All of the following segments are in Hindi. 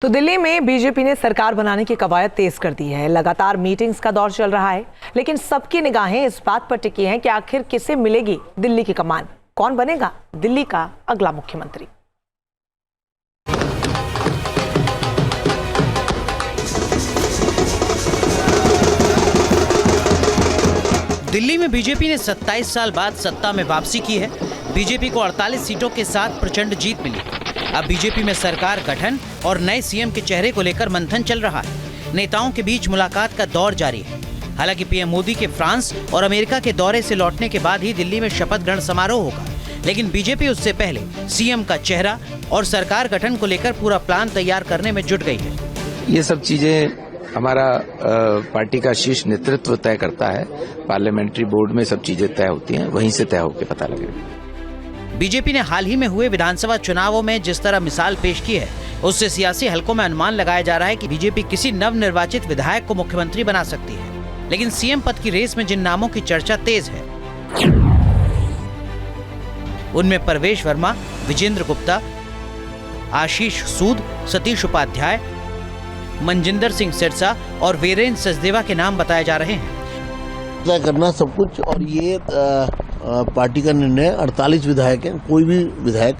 तो दिल्ली में बीजेपी ने सरकार बनाने की कवायद तेज कर दी है। लगातार मीटिंग्स का दौर चल रहा है, लेकिन सबकी निगाहें इस बात पर टिकी हैं कि आखिर किसे मिलेगी दिल्ली की कमान, कौन बनेगा दिल्ली का अगला मुख्यमंत्री। दिल्ली में बीजेपी ने 27 साल बाद सत्ता में वापसी की है। बीजेपी को 48 सीटों के साथ प्रचंड जीत मिली। अब बीजेपी में सरकार गठन और नए सीएम के चेहरे को लेकर मंथन चल रहा है। नेताओं के बीच मुलाकात का दौर जारी है। हालांकि पीएम मोदी के फ्रांस और अमेरिका के दौरे से लौटने के बाद ही दिल्ली में शपथ ग्रहण समारोह होगा, लेकिन बीजेपी उससे पहले सीएम का चेहरा और सरकार गठन को लेकर पूरा प्लान तैयार करने में जुट गई है। ये सब चीजें हमारा पार्टी का शीर्ष नेतृत्व तय करता है। पार्लियामेंट्री बोर्ड में सब चीजें तय होती हैं, वहीं से तय होकर पता लगेगा। बीजेपी ने हाल ही में हुए विधानसभा चुनावों में जिस तरह मिसाल पेश की है, उससे सियासी हलकों में अनुमान लगाया जा रहा है कि बीजेपी किसी नवनिर्वाचित विधायक को मुख्यमंत्री बना सकती है। लेकिन सीएम पद की रेस में जिन नामों की चर्चा तेज है, उनमें परवेश वर्मा, विजेंद्र गुप्ता, आशीष सूद, सतीश उपाध्याय, मनजिंदर सिंह सिरसा और वीरेंद्र सचदेवा के नाम बताए जा रहे हैं। तय करना सब कुछ, और ये पार्टी का निर्णय 48 विधायक हैं, कोई भी विधायक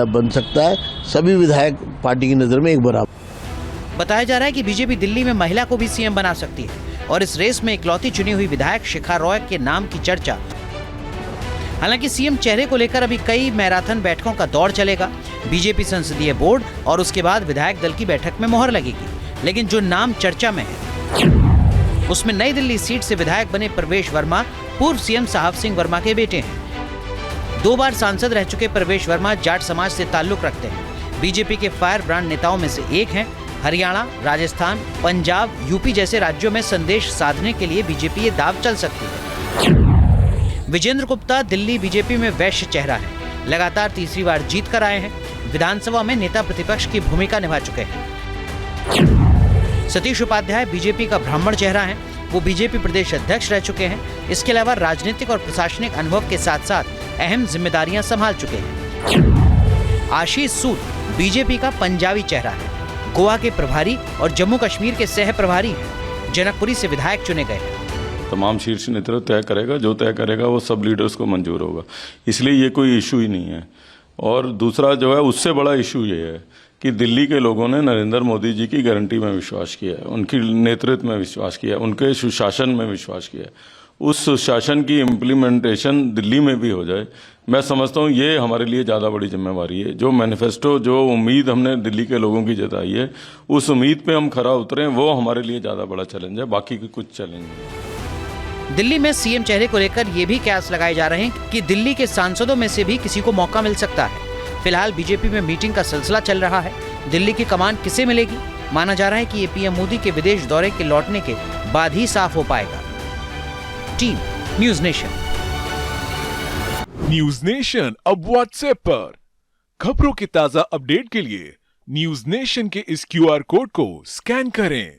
बन सकता है। सभी विधायक पार्टी की नजर में एक बराबर। बताया जा रहा है कि बीजेपी दिल्ली में महिला को भी सीएम बना सकती है और इस रेस में इकलौती चुनी हुई विधायक शिखा रॉय के नाम की चर्चा। हालांकि सीएम चेहरे को लेकर अभी कई मैराथन बैठकों का दौर चलेगा। बीजेपी संसदीय बोर्ड और उसके बाद विधायक दल की बैठक में मोहर लगेगी। लेकिन जो नाम चर्चा में है, उसमें नई दिल्ली सीट से विधायक बने परवेश वर्मा पूर्व सीएम साहब सिंह वर्मा के बेटे हैं। 2 बार सांसद रह चुके परवेश वर्मा जाट समाज से ताल्लुक रखते हैं। बीजेपी के फायर ब्रांड नेताओं में से एक हैं। हरियाणा, राजस्थान, पंजाब, यूपी जैसे राज्यों में संदेश साधने के लिए बीजेपी ये दाव चल सकती है। विजेंद्र गुप्ता दिल्ली बीजेपी में वैश्य चेहरा है। लगातार तीसरी बार जीत कर आए हैं। विधानसभा में नेता प्रतिपक्ष की भूमिका निभा चुके हैं। सतीश उपाध्याय बीजेपी का ब्राह्मण चेहरा है। वो बीजेपी प्रदेश अध्यक्ष रह चुके हैं। इसके अलावा राजनीतिक और प्रशासनिक अनुभव के साथ साथ अहम जिम्मेदारियां संभाल चुके हैं। आशीष सूद बीजेपी का पंजाबी चेहरा है। गोवा के प्रभारी और जम्मू कश्मीर के सह प्रभारी हैं। जनकपुरी से विधायक चुने गए हैं। तमाम शीर्ष नेतृत्व तय करेगा, जो तय करेगा वो सब लीडर्स को मंजूर होगा, इसलिए ये कोई इशू ही नहीं है। और दूसरा जो है, उससे बड़ा इशू ये है कि दिल्ली के लोगों ने नरेंद्र मोदी जी की गारंटी में विश्वास किया है, उनकी नेतृत्व में विश्वास किया है, उनके सुशासन में विश्वास किया है। उस सुशासन की इम्प्लीमेंटेशन दिल्ली में भी हो जाए, मैं समझता हूँ ये हमारे लिए ज़्यादा बड़ी जिम्मेवारी है। जो मैनिफेस्टो, जो उम्मीद हमने दिल्ली के लोगों की जताई है, उस उम्मीद पे हम खरा उतरें, वो हमारे लिए ज़्यादा बड़ा चैलेंज है, बाकी की कुछ चैलेंज नहीं। दिल्ली में सीएम चेहरे को लेकर ये भी कयास लगाए जा रहे हैं कि दिल्ली के सांसदों में से भी किसी को मौका मिल सकता है। फिलहाल बीजेपी में मीटिंग का सिलसिला चल रहा है। दिल्ली की कमान किसे मिलेगी, माना जा रहा है कि ये पीएम मोदी के विदेश दौरे के लौटने के बाद ही साफ हो पाएगा। Team news nation. News nation अब व्हाट्सएप पर खबरों के ताजा अपडेट के लिए न्यूज नेशन के इस QR कोड को स्कैन करें।